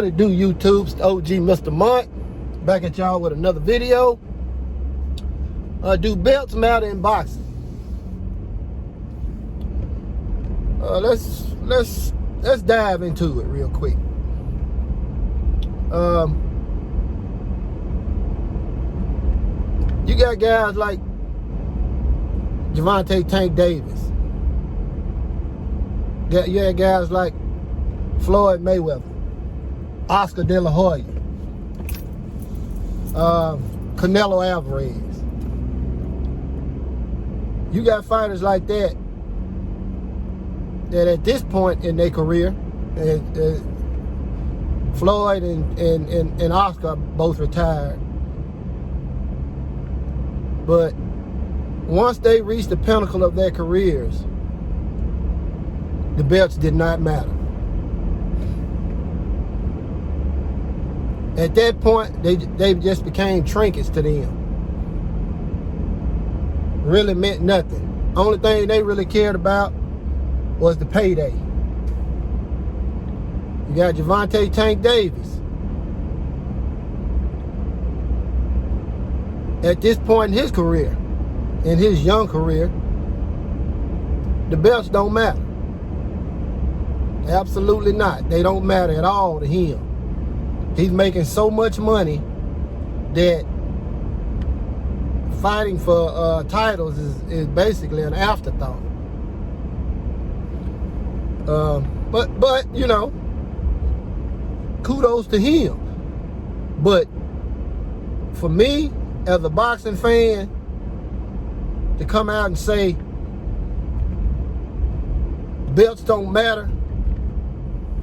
it do, YouTube? It's the OG Mr. Mont. Back at y'all with another video. Do belts matter in boxing? Let's dive into it real quick. You got guys like Gervonta Tank Davis. You had guys like Floyd Mayweather, Oscar De La Hoya, Canelo Alvarez. You got fighters like that at this point in their career, Floyd and Oscar both retired. But once they reached the pinnacle of their careers, the belts did not matter. At that point, they just became trinkets to them. Really meant nothing. Only thing they really cared about was the payday. You got Gervonta Tank Davis. At this point in his career, in his young career, the belts don't matter. Absolutely not. They don't matter at all to him. He's making so much money that fighting for titles is basically an afterthought. But you know, kudos to him. But for me, as a boxing fan, to come out and say belts don't matter,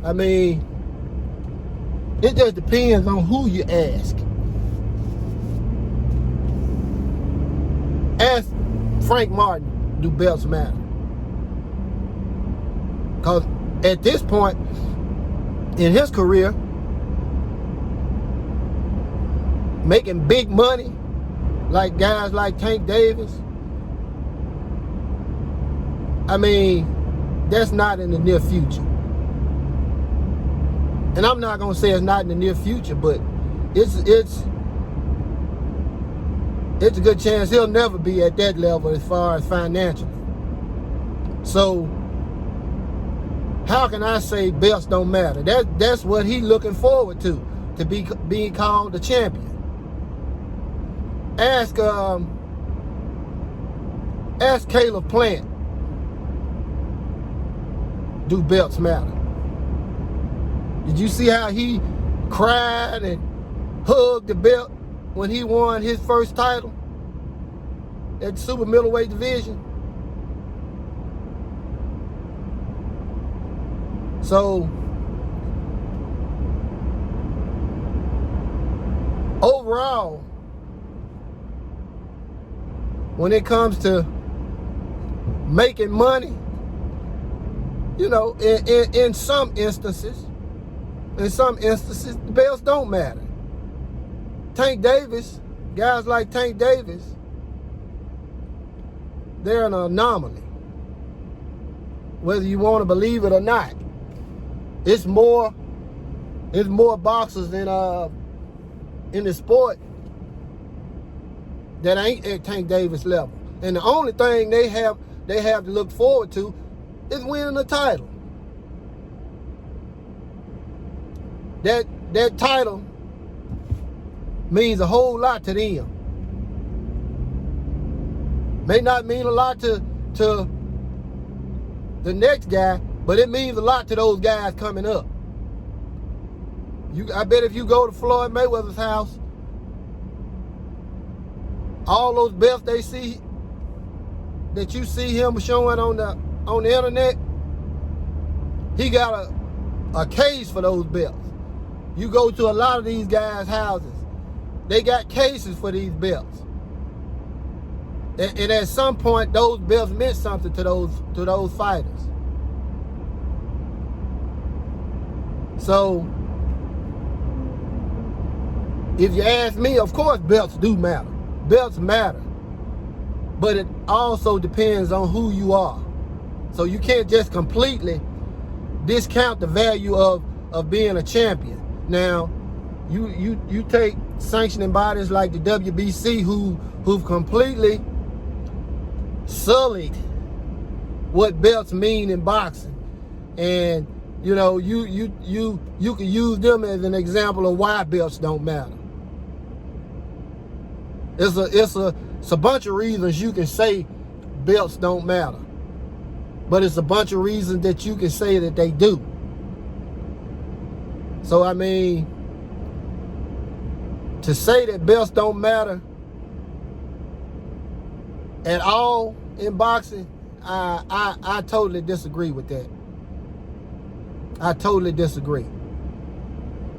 I mean, it just depends on who you ask. Ask Frank Martin, do belts matter? Because at this point in his career, making big money, like guys like Tank Davis, I mean, that's not in the near future. And I'm not gonna say it's not in the near future, but it's a good chance he'll never be at that level as far as financially. So how can I say belts don't matter? That's what he's looking forward to be being called the champion. Ask Caleb Plant, do belts matter? Did you see how he cried and hugged the belt when he won his first title at the super middleweight division? So overall, when it comes to making money, you know, in some instances, the belts don't matter. Tank Davis, guys like Tank Davis, they're an anomaly. Whether you want to believe it or not, it's more boxers in the sport that ain't at Tank Davis level. And the only thing they have to look forward to is winning a title. That title means a whole lot to them. May not mean a lot to the next guy, but it means a lot to those guys coming up. I bet if you go to Floyd Mayweather's house, all those belts they see that you see him showing on the internet, he got a case for those belts. You go to a lot of these guys' houses, they got cases for these belts. And at some point, those belts meant something to those fighters. So, if you ask me, of course belts do matter. Belts matter. But it also depends on who you are. So you can't just completely discount the value of being a champion. Now, you take sanctioning bodies like the WBC who've completely sullied what belts mean in boxing, and you know you can use them as an example of why belts don't matter. It's a bunch of reasons you can say belts don't matter, but it's a bunch of reasons that you can say that they do. So I mean, to say that belts don't matter at all in boxing, I totally disagree with that. I totally disagree.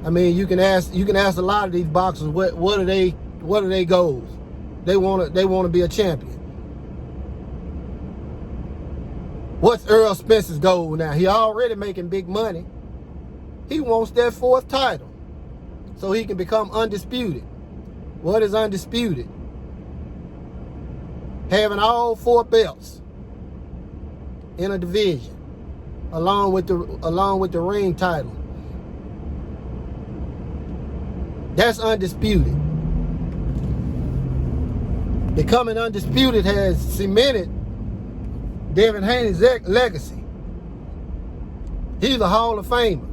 I mean, you can ask a lot of these boxers what are they goals? They want to be a champion. What's Errol Spence's goal now? He already making big money. He wants that 4th title so he can become undisputed. What is undisputed? Having all 4 belts in a division, along with the ring title. That's undisputed. Becoming undisputed has cemented Devin Haney's legacy. He's a Hall of Famer.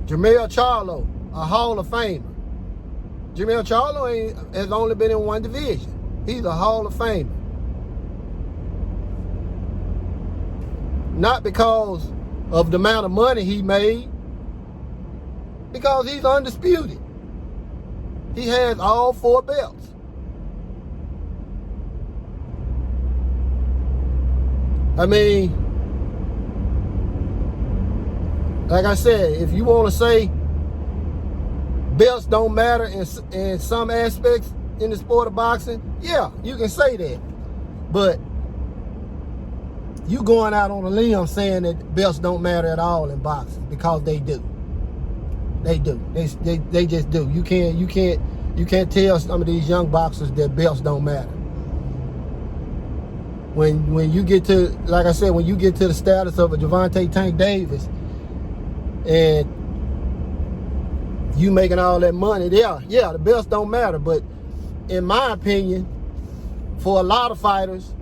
Jermell Charlo, a Hall of Famer. Jermell Charlo has only been in one division. He's a Hall of Famer. Not because of the amount of money he made, because he's undisputed. He has all 4 belts. I mean, like I said, if you want to say belts don't matter in some aspects in the sport of boxing, yeah, you can say that. But you going out on a limb saying that belts don't matter at all in boxing, because they do. They do. They just do. You can't tell some of these young boxers that belts don't matter. When you get to, like I said, when you get to the status of a Gervonta Tank Davis and you making all that money, yeah, the belts don't matter. But in my opinion, for a lot of fighters,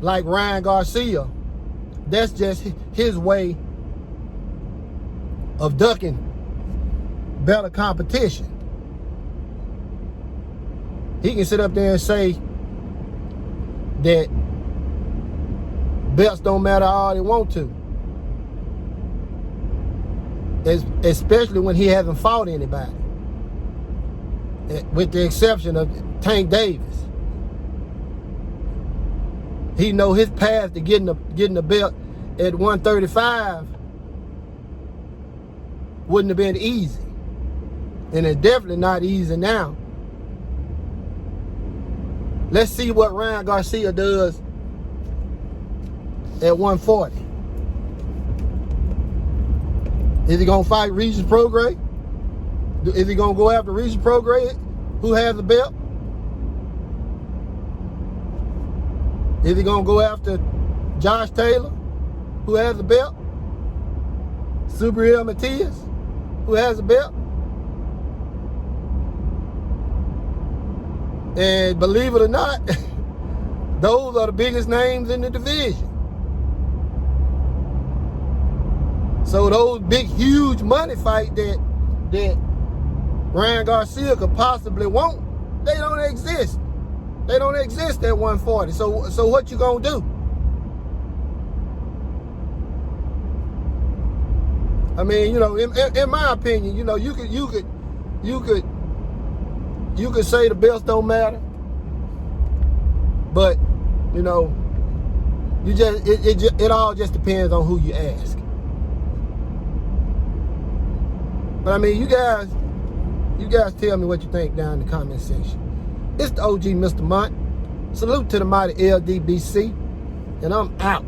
like Ryan Garcia, that's just his way of ducking better competition. He can sit up there and say that belts don't matter all they want to, especially when he hasn't fought anybody, with the exception of Tank Davis. He know his path to getting the belt at 135 wouldn't have been easy, and it's definitely not easy now. Let's see what Ryan Garcia does at 140. Is he gonna fight Regis Prograis? Is he gonna go after Regis Prograis, who has the belt? Is he gonna go after Josh Taylor, who has the belt? Subriel Matias, who has the belt? And believe it or not, those are the biggest names in the division. So those big, huge money fight that Ryan Garcia could possibly want, they don't exist. They don't exist at 140. So what you gonna do? I mean, you know, in my opinion, you know, you could say the belts don't matter, but you know, it all just depends on who you ask. But I mean, you guys tell me what you think down in the comment section. It's the OG Mr. Mont. Salute to the mighty LDBC, and I'm out.